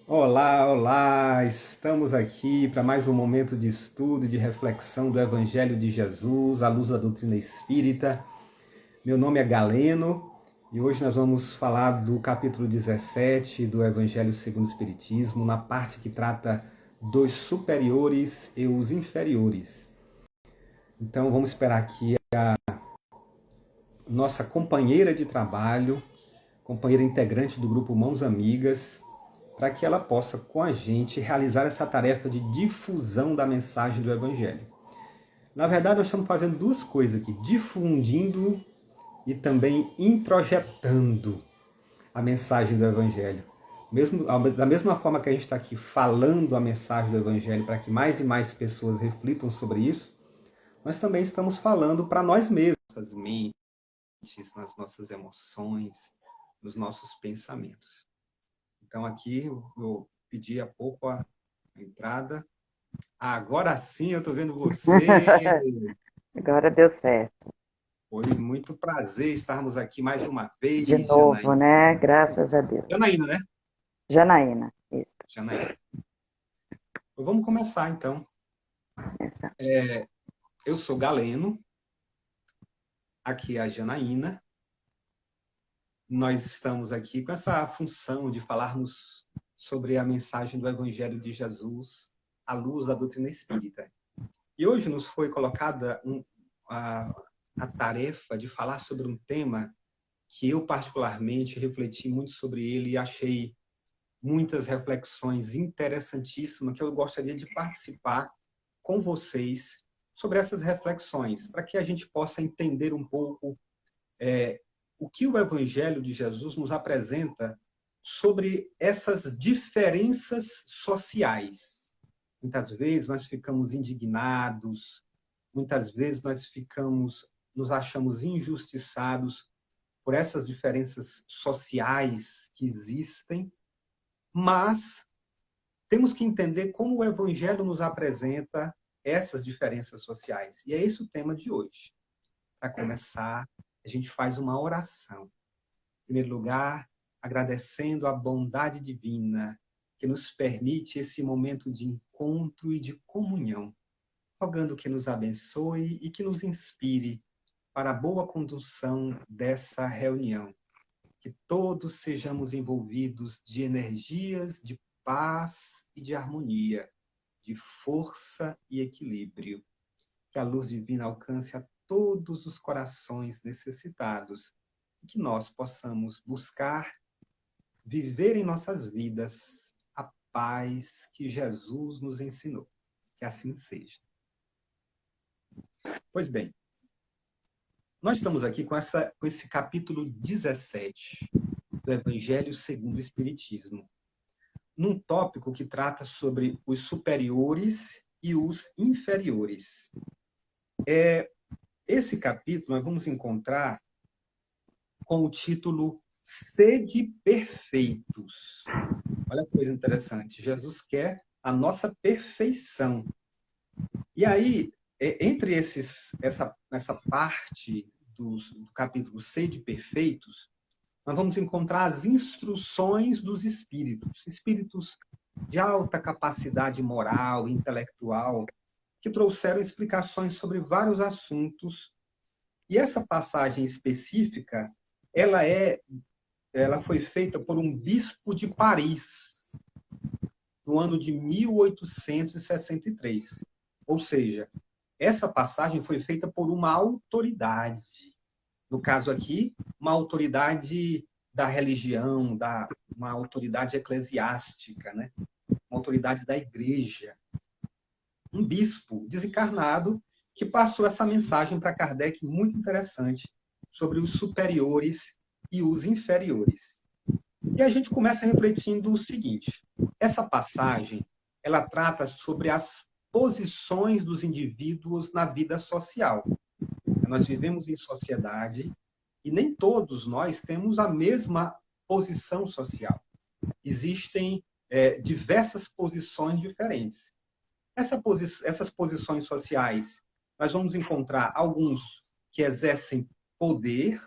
Olá, olá! Estamos aqui para mais um momento de estudo e de reflexão do Evangelho de Jesus, à luz da doutrina espírita. Meu nome é Galeno e hoje nós vamos falar do capítulo 17 do Evangelho segundo o Espiritismo, na parte que trata dos superiores e os inferiores. Então vamos esperar aqui a nossa companheira de trabalho, companheira integrante do grupo Mãos Amigas, para que ela possa, com a gente, realizar essa tarefa de difusão da mensagem do Evangelho. Na verdade, nós estamos fazendo duas coisas aqui: difundindo e também introjetando a mensagem do Evangelho. Da mesma forma que a gente está aqui falando a mensagem do Evangelho para que mais e mais pessoas reflitam sobre isso, nós também estamos falando para nós mesmos, nossas mentes, nas nossas emoções, nos nossos pensamentos. Então aqui eu pedi há pouco a entrada. Agora sim eu estou vendo você. Agora deu certo. Foi muito prazer estarmos aqui mais uma De vez, novo, Janaína. né? Graças a Deus. Janaína, né? Janaína, isso. Janaína. Vamos começar então. Essa. Eu sou Galeno, aqui é a Janaína. Nós estamos aqui com essa função de falarmos sobre a mensagem do Evangelho de Jesus à luz da doutrina espírita. E hoje nos foi colocada a tarefa de falar sobre um tema que eu particularmente refleti muito sobre ele e achei muitas reflexões interessantíssimas que eu gostaria de participar com vocês sobre essas reflexões, para que a gente possa entender um pouco o que o Evangelho de Jesus nos apresenta sobre essas diferenças sociais. Muitas vezes nós ficamos indignados, muitas vezes nos achamos injustiçados por essas diferenças sociais que existem, mas temos que entender como o Evangelho nos apresenta essas diferenças sociais. E é esse o tema de hoje. Para começar, a gente faz uma oração. Em primeiro lugar, agradecendo a bondade divina que nos permite esse momento de encontro e de comunhão, rogando que nos abençoe e que nos inspire para a boa condução dessa reunião. Que todos sejamos envolvidos de energias de paz e de harmonia, de força e equilíbrio. Que a luz divina alcance a todos os corações necessitados e que nós possamos buscar viver em nossas vidas a paz que Jesus nos ensinou. Que assim seja. Pois bem, nós estamos aqui com esse capítulo 17 do Evangelho segundo o Espiritismo, num tópico que trata sobre os superiores e os inferiores. Esse capítulo nós vamos encontrar com o título Sede Perfeitos. Olha que coisa interessante. Jesus quer a nossa perfeição. E aí, entre essa parte do capítulo Sede Perfeitos, nós vamos encontrar as instruções dos espíritos, espíritos de alta capacidade moral e intelectual, que trouxeram explicações sobre vários assuntos. E essa passagem específica, ela foi feita por um bispo de Paris, no ano de 1863. Ou seja, essa passagem foi feita por uma autoridade. No caso aqui, uma autoridade da religião, uma autoridade eclesiástica, né? Uma autoridade da igreja. Um bispo desencarnado que passou essa mensagem para Kardec muito interessante sobre os superiores e os inferiores. E a gente começa refletindo o seguinte: essa passagem, ela trata sobre as posições dos indivíduos na vida social. Nós vivemos em sociedade e nem todos nós temos a mesma posição social. Existem diversas posições diferentes. Essas posições sociais, nós vamos encontrar alguns que exercem poder,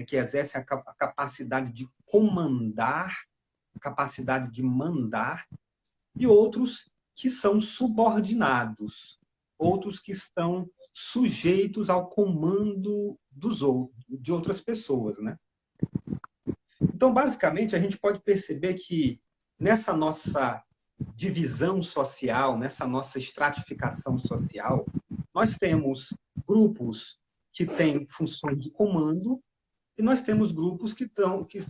que exercem a capacidade de comandar, capacidade de mandar, e outros que são subordinados, outros que estão sujeitos ao comando dos outros, de outras pessoas, né? Então, basicamente, a gente pode perceber que nessa nossa divisão social, nessa nossa estratificação social, nós temos grupos que têm funções de comando e nós temos grupos que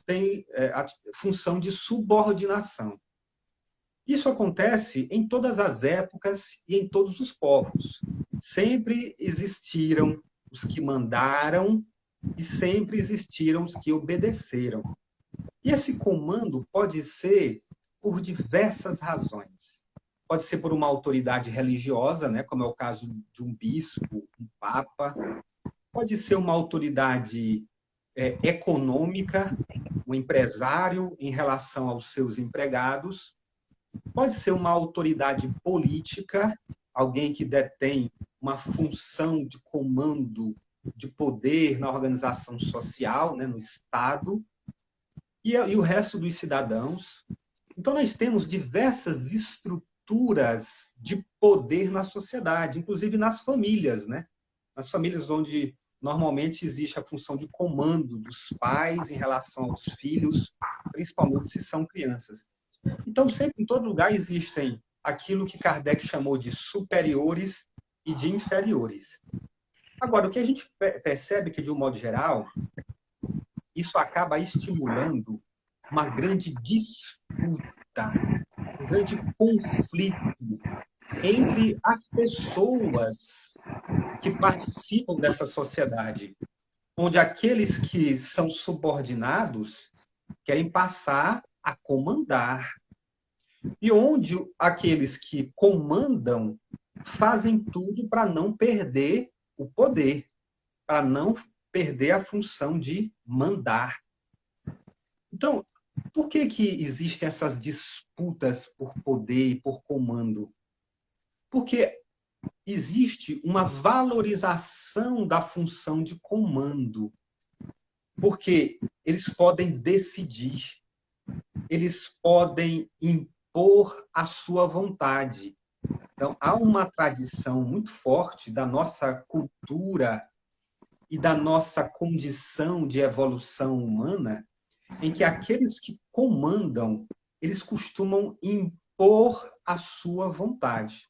têm a função de subordinação. Isso acontece em todas as épocas e em todos os povos. Sempre existiram os que mandaram e sempre existiram os que obedeceram. E esse comando pode ser por diversas razões. Pode ser por uma autoridade religiosa, né, como é o caso de um bispo, um papa. Pode ser uma autoridade econômica, um empresário em relação aos seus empregados. Pode ser uma autoridade política, alguém que detém uma função de comando, de poder na organização social, né, no Estado, e o resto dos cidadãos. Então, nós temos diversas estruturas de poder na sociedade, inclusive nas famílias, né? Nas famílias onde normalmente existe a função de comando dos pais em relação aos filhos, principalmente se são crianças. Então, sempre em todo lugar existem aquilo que Kardec chamou de superiores e de inferiores. Agora, o que a gente percebe que, de um modo geral, isso acaba estimulando uma grande disputa, um grande conflito entre as pessoas que participam dessa sociedade, onde aqueles que são subordinados querem passar a comandar, e onde aqueles que comandam fazem tudo para não perder o poder, para não perder a função de mandar. Então, por que existem essas disputas por poder e por comando? Porque existe uma valorização da função de comando. Porque eles podem decidir, eles podem impor a sua vontade. Então, há uma tradição muito forte da nossa cultura e da nossa condição de evolução humana, em que aqueles que comandam, eles costumam impor a sua vontade.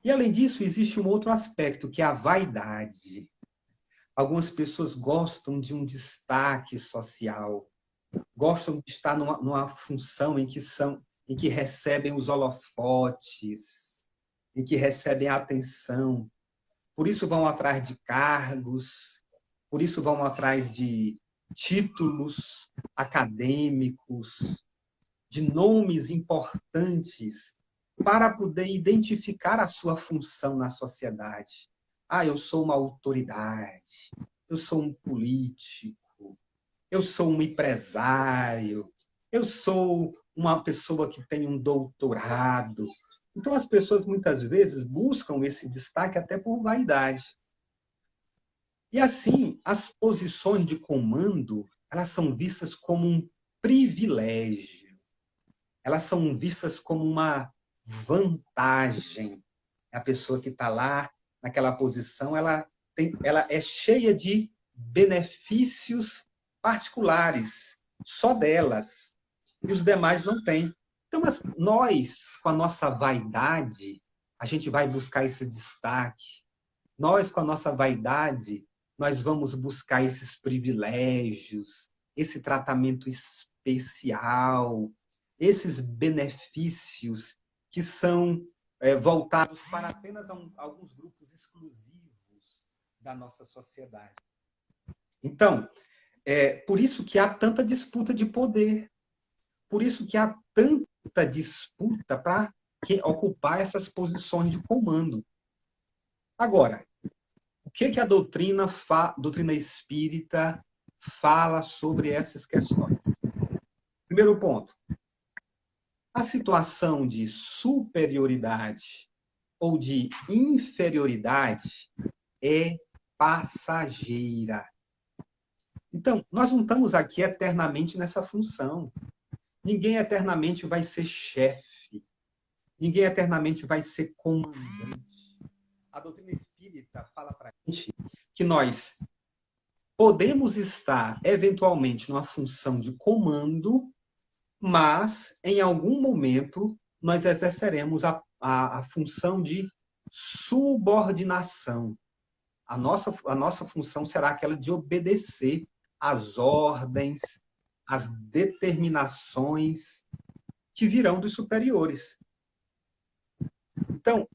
E, além disso, existe um outro aspecto, que é a vaidade. Algumas pessoas gostam de um destaque social, gostam de estar numa função em que recebem os holofotes, em que recebem a atenção. Por isso vão atrás de cargos, por isso vão atrás de títulos acadêmicos, de nomes importantes, para poder identificar a sua função na sociedade. Eu sou uma autoridade, eu sou um político, eu sou um empresário, eu sou uma pessoa que tem um doutorado. Então, as pessoas muitas vezes buscam esse destaque até por vaidade. E assim, as posições de comando, elas são vistas como um privilégio. Elas são vistas como uma vantagem. A pessoa que está lá, naquela posição, ela é cheia de benefícios particulares, só delas, e os demais não têm. Então, mas nós, com a nossa vaidade, a gente vai buscar esse destaque. Nós, com a nossa vaidade, nós vamos buscar esses privilégios, esse tratamento especial, esses benefícios que são voltados para apenas alguns grupos exclusivos da nossa sociedade. Então, por isso que há tanta disputa de poder, por isso que há tanta disputa para ocupar essas posições de comando. Agora, o que a doutrina espírita fala sobre essas questões? Primeiro ponto, a situação de superioridade ou de inferioridade é passageira. Então, nós não estamos aqui eternamente nessa função. Ninguém eternamente vai ser chefe. Ninguém eternamente vai ser comandante. A doutrina espírita fala para a gente que nós podemos estar, eventualmente, numa função de comando, mas, em algum momento, nós exerceremos a função de subordinação. A nossa função será aquela de obedecer às ordens, às determinações que virão dos superiores. Então,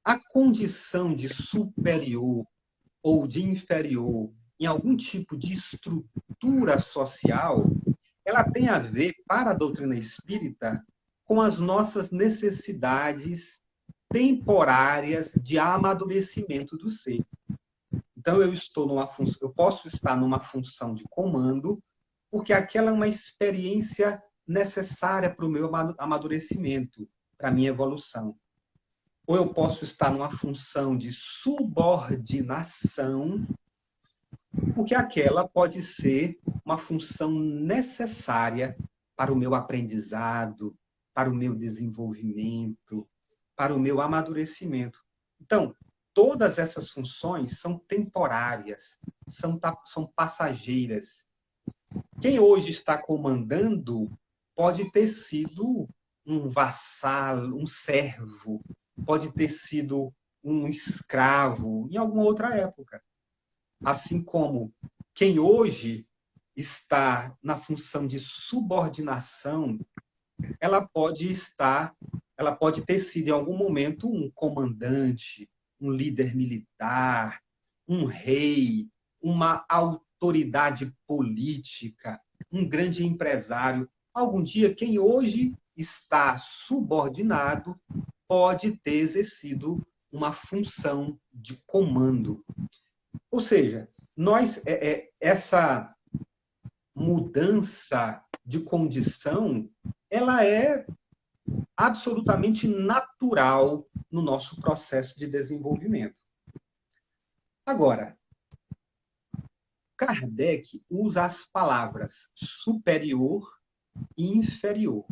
a condição de superior ou de inferior em algum tipo de estrutura social, ela tem a ver, para a doutrina espírita, com as nossas necessidades temporárias de amadurecimento do ser. Então, eu posso estar numa função de comando, porque aquela é uma experiência necessária para o meu amadurecimento, para a minha evolução. Ou eu posso estar numa função de subordinação, porque aquela pode ser uma função necessária para o meu aprendizado, para o meu desenvolvimento, para o meu amadurecimento. Então, todas essas funções são temporárias, são passageiras. Quem hoje está comandando pode ter sido um vassalo, um servo, pode ter sido um escravo em alguma outra época. Assim como quem hoje está na função de subordinação, ela pode ter sido em algum momento um comandante, um líder militar, um rei, uma autoridade política, um grande empresário. Algum dia, quem hoje está subordinado pode ter exercido uma função de comando. Ou seja, essa mudança de condição, ela é absolutamente natural no nosso processo de desenvolvimento. Agora, Kardec usa as palavras superior e inferior.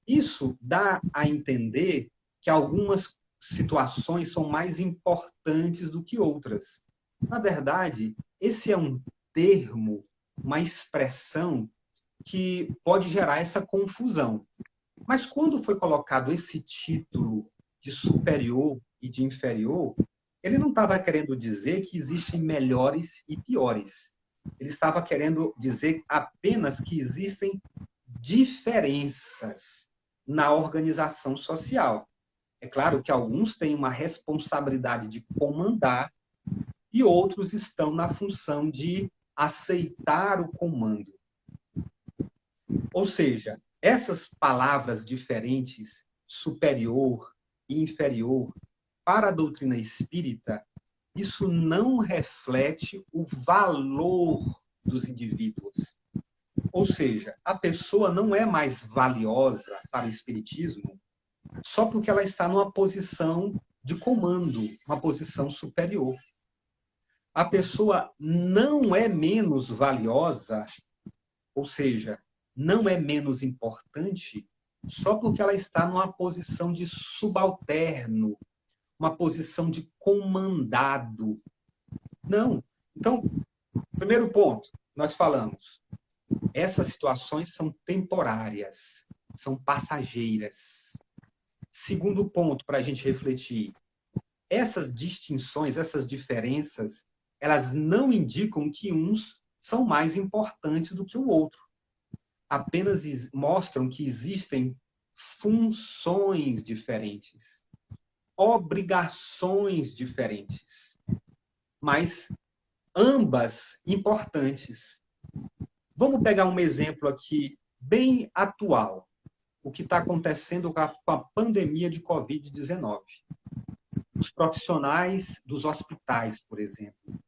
Isso dá a entender que algumas situações são mais importantes do que outras. Na verdade, esse é um termo, uma expressão que pode gerar essa confusão. Mas quando foi colocado esse título de superior e de inferior, ele não estava querendo dizer que existem melhores e piores. Ele estava querendo dizer apenas que existem diferenças na organização social. É claro que alguns têm uma responsabilidade de comandar e outros estão na função de aceitar o comando. Ou seja, essas palavras diferentes, superior e inferior, para a doutrina espírita, isso não reflete o valor dos indivíduos. Ou seja, a pessoa não é mais valiosa para o espiritismo só porque ela está numa posição de comando, uma posição superior. A pessoa não é menos valiosa, ou seja, não é menos importante só porque ela está numa posição de subalterno, uma posição de comandado. Não. Então, primeiro ponto, nós falamos, essas situações são temporárias, são passageiras. Segundo ponto para a gente refletir, essas distinções, essas diferenças, elas não indicam que uns são mais importantes do que o outro. Apenas mostram que existem funções diferentes, obrigações diferentes, mas ambas importantes. Vamos pegar um exemplo aqui bem atual, o que está acontecendo com a pandemia de Covid-19. Os profissionais dos hospitais, por exemplo,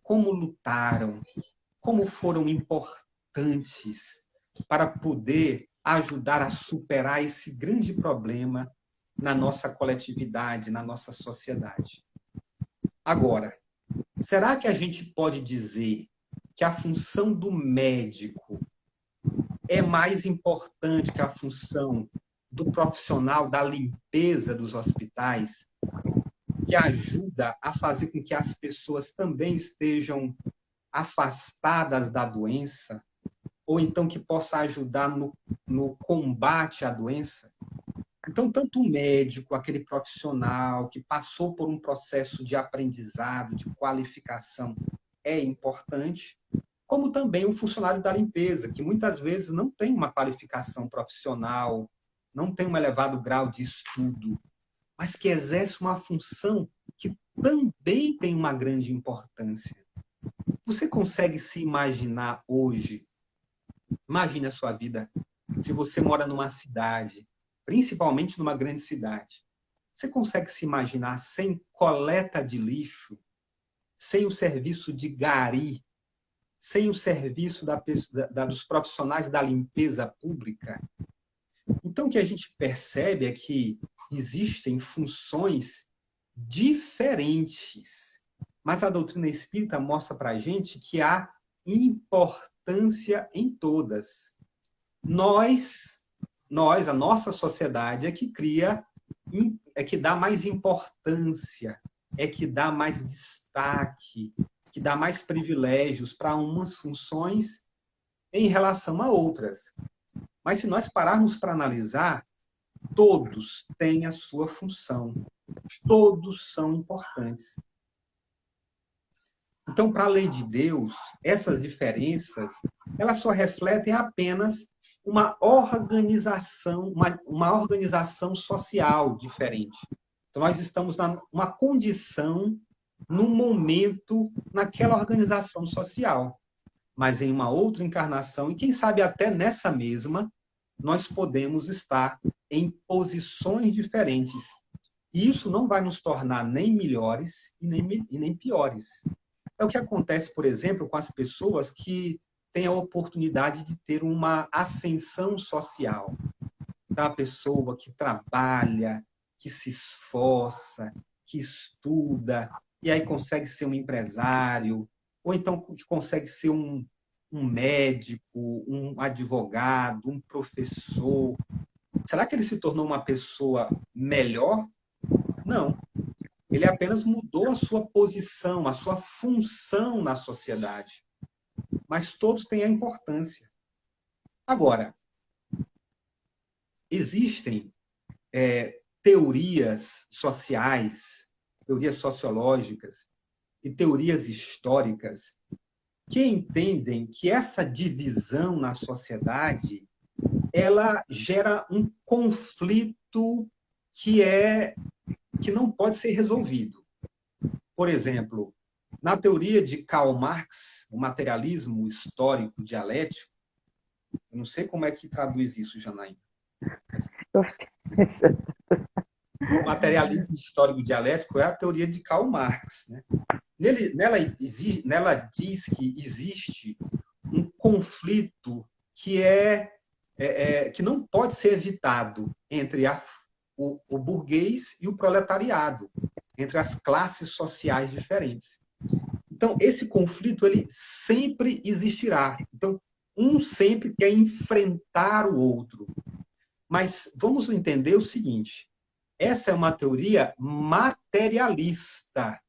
como lutaram, como foram importantes para poder ajudar a superar esse grande problema na nossa coletividade, na nossa sociedade. Agora, será que a gente pode dizer que a função do médico é mais importante que a função do profissional da limpeza dos hospitais, que ajuda a fazer com que as pessoas também estejam afastadas da doença, ou então que possa ajudar no combate à doença? Então, tanto o médico, aquele profissional que passou por um processo de aprendizado, de qualificação, é importante, como também o funcionário da limpeza, que muitas vezes não tem uma qualificação profissional, não tem um elevado grau de estudo, mas que exerce uma função que também tem uma grande importância. Você consegue se imaginar hoje? Imagine a sua vida, se você mora numa cidade, principalmente numa grande cidade. Você consegue se imaginar sem coleta de lixo, sem o serviço de gari, sem o serviço dos profissionais da limpeza pública? Então, o que a gente percebe é que existem funções diferentes, mas a doutrina espírita mostra para a gente que há importância em todas. A nossa sociedade é que cria, é que dá mais importância, é que dá mais destaque, que dá mais privilégios para umas funções em relação a outras. Mas se nós pararmos para analisar, todos têm a sua função, todos são importantes. Então, para a lei de Deus, essas diferenças, elas só refletem apenas uma organização social diferente. Então, nós estamos numa condição, num momento, naquela organização social. Mas em uma outra encarnação, e quem sabe até nessa mesma, nós podemos estar em posições diferentes. E isso não vai nos tornar nem melhores e nem piores. É o que acontece, por exemplo, com as pessoas que têm a oportunidade de ter uma ascensão social. Então, a pessoa que trabalha, que se esforça, que estuda, e aí consegue ser um empresário, ou então que consegue ser um médico, um advogado, um professor. Será que ele se tornou uma pessoa melhor? Não. Ele apenas mudou a sua posição, a sua função na sociedade. Mas todos têm a importância. Agora, existem teorias sociais, teorias sociológicas e teorias históricas que entendem que essa divisão na sociedade ela gera um conflito que não pode ser resolvido. Por exemplo, na teoria de Karl Marx, o materialismo histórico dialético, eu não sei como é que traduz isso, Janaína. O materialismo histórico dialético é a teoria de Karl Marx, né? Nela diz que existe um conflito que não pode ser evitado entre o burguês e o proletariado, entre as classes sociais diferentes. Então, esse conflito ele sempre existirá. Então, um sempre quer enfrentar o outro. Mas vamos entender o seguinte, essa é uma teoria materialista.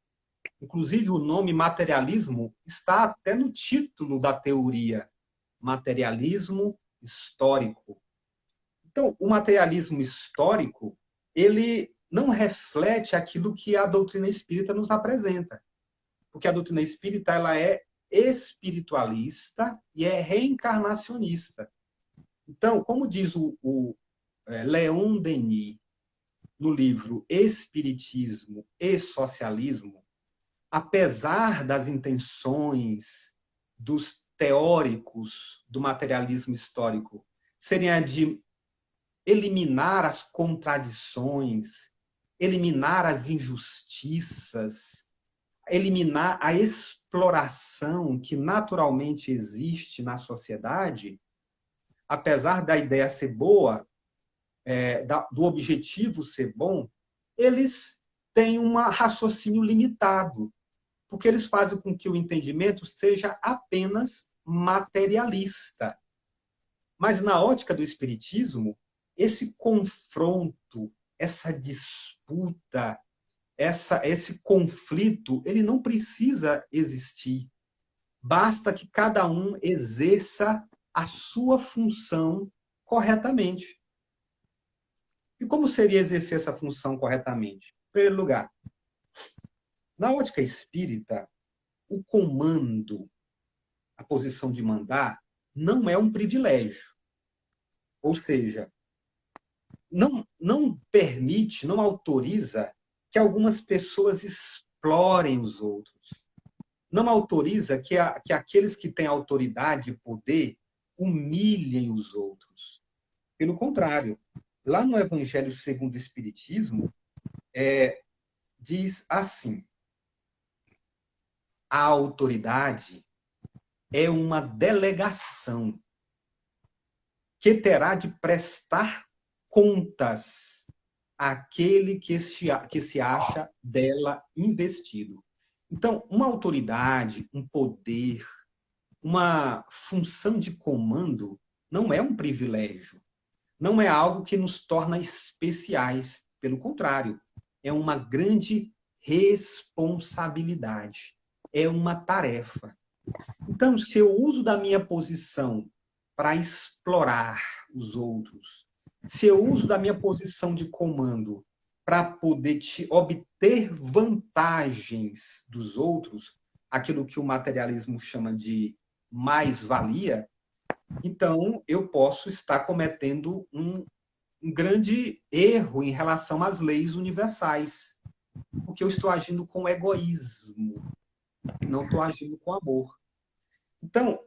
Inclusive, o nome materialismo está até no título da teoria, materialismo histórico. Então, o materialismo histórico, ele não reflete aquilo que a doutrina espírita nos apresenta. Porque a doutrina espírita ela é espiritualista e é reencarnacionista. Então, como diz o Leon Denis, no livro Espiritismo e Socialismo, apesar das intenções dos teóricos do materialismo histórico serem a de eliminar as contradições, eliminar as injustiças, eliminar a exploração que naturalmente existe na sociedade, apesar da ideia ser boa, do objetivo ser bom, eles têm um raciocínio limitado, porque eles fazem com que o entendimento seja apenas materialista. Mas na ótica do Espiritismo, esse confronto, essa disputa, esse conflito, ele não precisa existir. Basta que cada um exerça a sua função corretamente. E como seria exercer essa função corretamente? Em primeiro lugar, na ótica espírita, o comando, a posição de mandar, não é um privilégio. Ou seja, não permite, não autoriza que algumas pessoas explorem os outros. Não autoriza que aqueles que têm autoridade e poder humilhem os outros. Pelo contrário, lá no Evangelho segundo o Espiritismo, diz assim: a autoridade é uma delegação que terá de prestar contas àquele que se acha dela investido. Então, uma autoridade, um poder, uma função de comando não é um privilégio, não é algo que nos torna especiais. Pelo contrário, é uma grande responsabilidade, é uma tarefa. Então, se eu uso da minha posição para explorar os outros, se eu uso da minha posição de comando para poder obter vantagens dos outros, aquilo que o materialismo chama de mais-valia, então eu posso estar cometendo um grande erro em relação às leis universais, porque eu estou agindo com egoísmo, não estou agindo com amor. Então,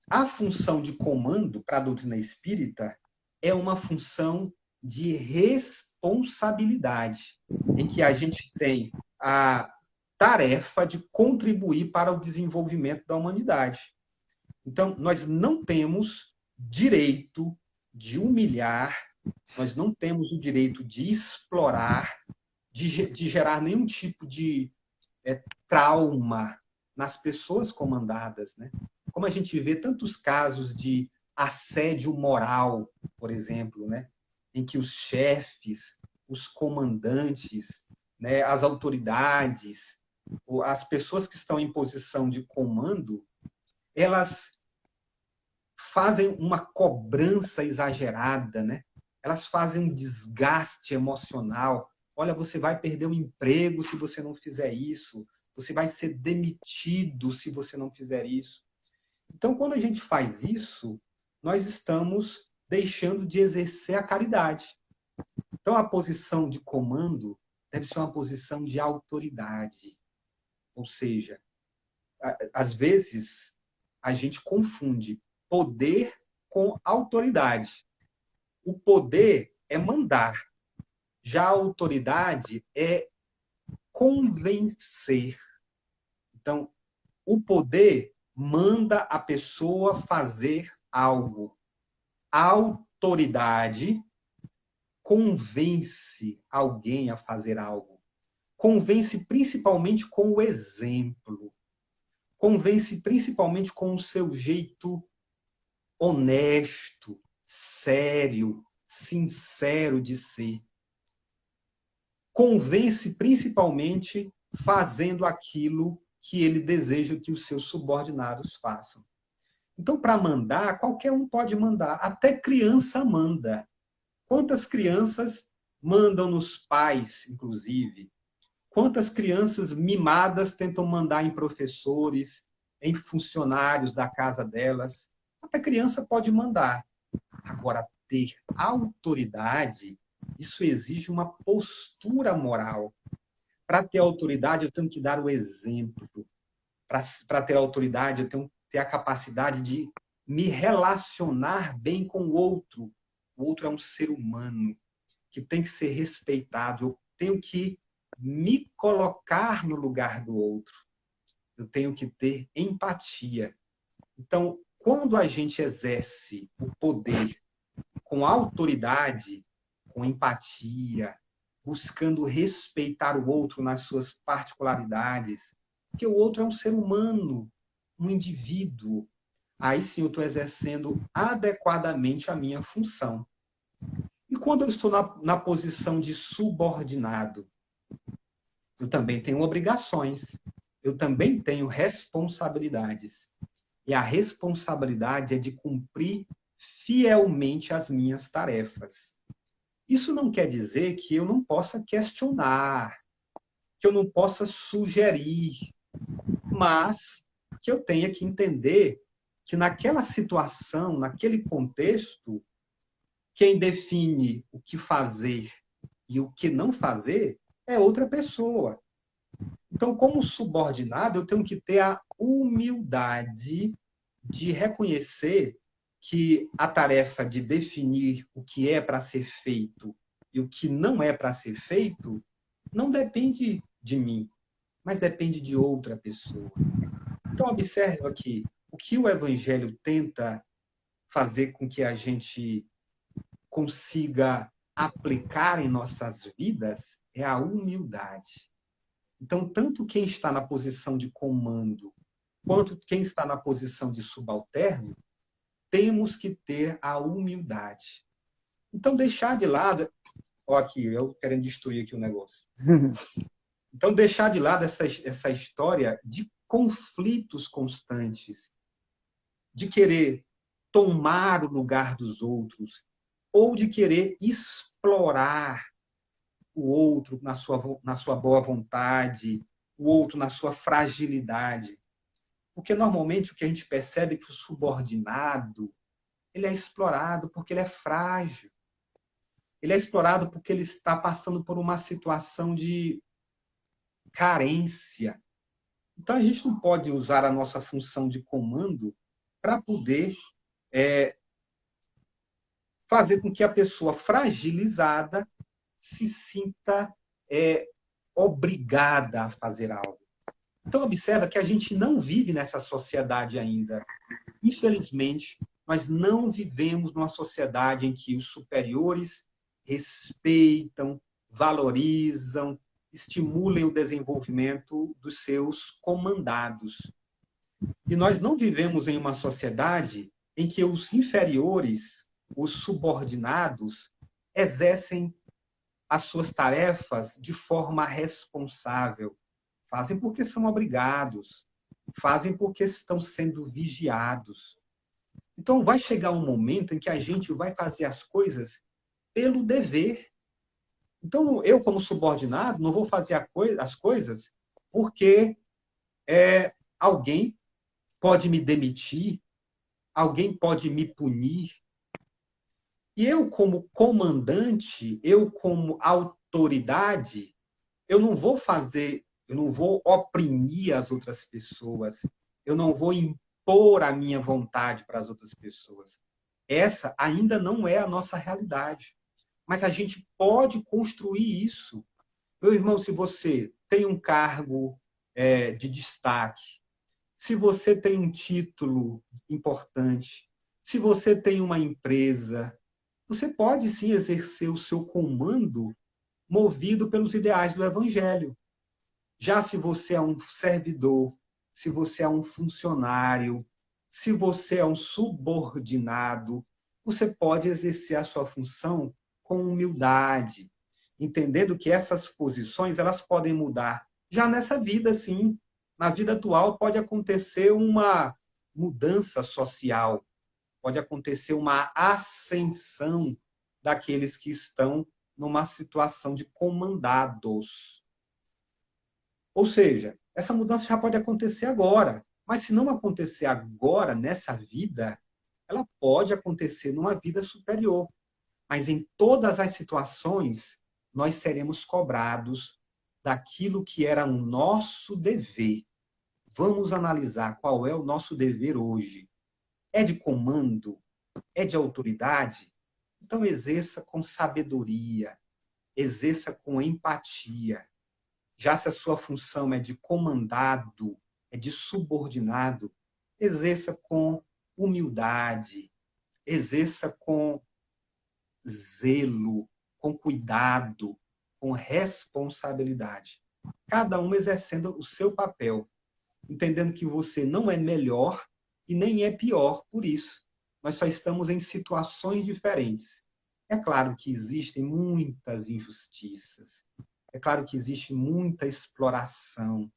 a função de comando para a doutrina espírita é uma função de responsabilidade, em que a gente tem a tarefa de contribuir para o desenvolvimento da humanidade. Então, nós não temos direito de humilhar, nós não temos o direito de explorar, de gerar nenhum tipo de trauma nas pessoas comandadas, né? Como a gente vê tantos casos de assédio moral, por exemplo, né? Em que os chefes, os comandantes, né? As autoridades, as pessoas que estão em posição de comando, elas fazem uma cobrança exagerada, né? Elas fazem um desgaste emocional. Olha, você vai perder o emprego se você não fizer isso. Você vai ser demitido se você não fizer isso. Então, quando a gente faz isso, nós estamos deixando de exercer a caridade. Então, a posição de comando deve ser uma posição de autoridade. Ou seja, às vezes, a gente confunde poder com autoridade. O poder é mandar. Já a autoridade é convencer. Então, o poder manda a pessoa fazer algo. A autoridade convence alguém a fazer algo. Convence principalmente com o exemplo. Convence principalmente com o seu jeito honesto, sério, sincero de ser. Convence principalmente fazendo aquilo que ele deseja que os seus subordinados façam. Então, para mandar, qualquer um pode mandar. Até criança manda. Quantas crianças mandam nos pais, inclusive? Quantas crianças mimadas tentam mandar em professores, em funcionários da casa delas? Até criança pode mandar. Agora, ter autoridade, isso exige uma postura moral. Para ter autoridade, eu tenho que dar o exemplo. Para ter autoridade, eu tenho que ter a capacidade de me relacionar bem com o outro. O outro é um ser humano que tem que ser respeitado. Eu tenho que me colocar no lugar do outro. Eu tenho que ter empatia. Então, quando a gente exerce o poder com autoridade, com empatia, buscando respeitar o outro nas suas particularidades, Porque o outro é um ser humano, um indivíduo. Aí sim eu estou exercendo adequadamente a minha função. E quando eu estou na posição de subordinado, eu também tenho obrigações, eu também tenho responsabilidades. E a responsabilidade é de cumprir fielmente as minhas tarefas. Isso não quer dizer que eu não possa questionar, que eu não possa sugerir, mas que eu tenha que entender que naquela situação, naquele contexto, quem define o que fazer e o que não fazer é outra pessoa. Então, como subordinado, eu tenho que ter a humildade de reconhecer que a tarefa de definir o que é para ser feito e o que não é para ser feito não depende de mim, mas depende de outra pessoa. Então, observa que o que o Evangelho tenta fazer com que a gente consiga aplicar em nossas vidas é a humildade. Então, tanto quem está na posição de comando, quanto quem está na posição de subalterno, temos que ter a humildade. Então, deixar de lado... Ó, aqui, eu querendo destruir aqui o negócio. Então, deixar de lado essa história de conflitos constantes, de querer tomar o lugar dos outros, ou de querer explorar o outro na sua boa vontade, o outro na sua fragilidade. Porque, normalmente, o que a gente percebe é que o subordinado ele é explorado porque ele é frágil. Ele é explorado porque ele está passando por uma situação de carência. Então, a gente não pode usar a nossa função de comando para poder fazer com que a pessoa fragilizada se sinta obrigada a fazer algo. Então, observa que a gente não vive nessa sociedade ainda. Infelizmente, nós não vivemos numa sociedade em que os superiores respeitam, valorizam, estimulem o desenvolvimento dos seus comandados. E nós não vivemos em uma sociedade em que os inferiores, os subordinados, exercem as suas tarefas de forma responsável. Fazem porque são obrigados, fazem porque estão sendo vigiados. Então, vai chegar um momento em que a gente vai fazer as coisas pelo dever. Então, eu, como subordinado, não vou fazer as coisas porque alguém pode me demitir, alguém pode me punir. E eu, como comandante, eu, como autoridade, eu não vou fazer, eu não vou oprimir as outras pessoas, eu não vou impor a minha vontade para as outras pessoas. Essa ainda não é a nossa realidade. Mas a gente pode construir isso. Meu irmão, se você tem um cargo de destaque, se você tem um título importante, se você tem uma empresa, você pode sim exercer o seu comando movido pelos ideais do Evangelho. Já se você é um servidor, se você é um funcionário, se você é um subordinado, você pode exercer a sua função com humildade, entendendo que essas posições elas podem mudar. Já nessa vida, sim, na vida atual pode acontecer uma mudança social, pode acontecer uma ascensão daqueles que estão numa situação de comandados. Ou seja, essa mudança já pode acontecer agora, mas se não acontecer agora, nessa vida, ela pode acontecer numa vida superior. Mas em todas as situações, nós seremos cobrados daquilo que era o nosso dever. Vamos analisar qual é o nosso dever hoje. É de comando? É de autoridade? Então exerça com sabedoria, exerça com empatia. Já se a sua função é de comandado, é de subordinado, exerça com humildade, exerça com zelo, com cuidado, com responsabilidade. Cada um exercendo o seu papel. entendendo que você não é melhor e nem é pior por isso. Nós só estamos em situações diferentes. É claro que existem muitas injustiças. É claro que existe muita exploração.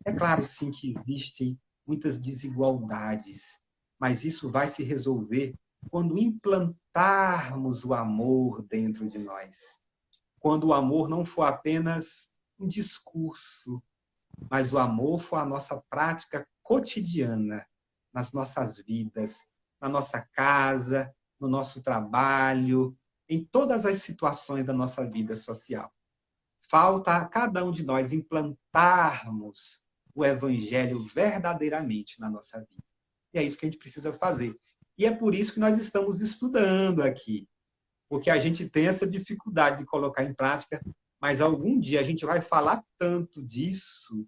É claro, sim, que existem muitas desigualdades. Mas isso vai se resolver quando implantarmos o amor dentro de nós. Quando o amor não for apenas um discurso, mas o amor for a nossa prática cotidiana nas nossas vidas, na nossa casa, no nosso trabalho, em todas as situações da nossa vida social. Falta a cada um de nós implantarmos o evangelho verdadeiramente na nossa vida. E é isso que a gente precisa fazer. E é por isso que nós estamos estudando aqui, porque a gente tem essa dificuldade de colocar em prática, mas algum dia a gente vai falar tanto disso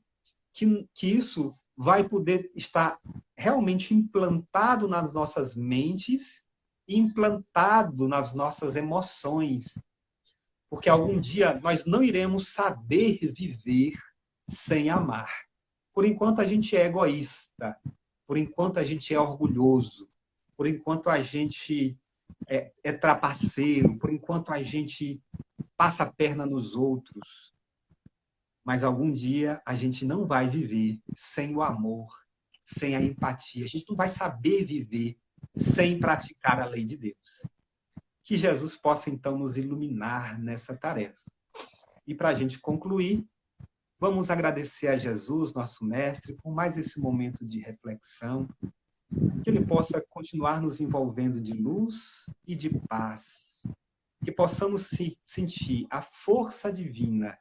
que isso vai poder estar realmente implantado nas nossas mentes e implantado nas nossas emoções. Porque algum dia nós não iremos saber viver sem amar. Por enquanto a gente é egoísta, por enquanto a gente é orgulhoso, por enquanto a gente é trapaceiro, por enquanto a gente passa a perna nos outros. Mas algum dia a gente não vai viver sem o amor, sem a empatia. A gente não vai saber viver sem praticar a lei de Deus. Que Jesus possa, então, nos iluminar nessa tarefa. E para a gente concluir, vamos agradecer a Jesus, nosso Mestre, por mais esse momento de reflexão, que Ele possa continuar nos envolvendo de luz e de paz, que possamos sentir a força divina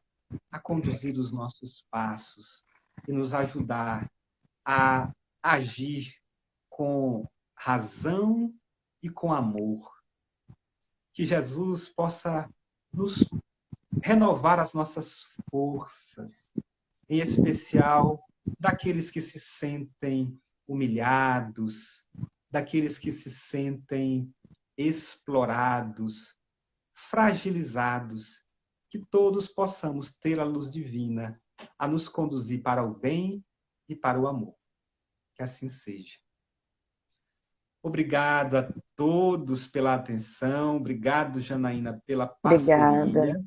a conduzir os nossos passos e nos ajudar a agir com razão e com amor. Que Jesus possa nos renovar as nossas forças, em especial daqueles que se sentem humilhados, daqueles que se sentem explorados, fragilizados, que todos possamos ter a luz divina a nos conduzir para o bem e para o amor. Que assim seja. Obrigado a todos pela atenção. Obrigado, Janaína, pela parceria. Obrigada.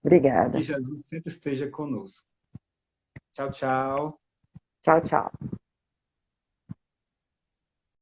Obrigada. Que Jesus sempre esteja conosco. Tchau, tchau. Tchau, tchau.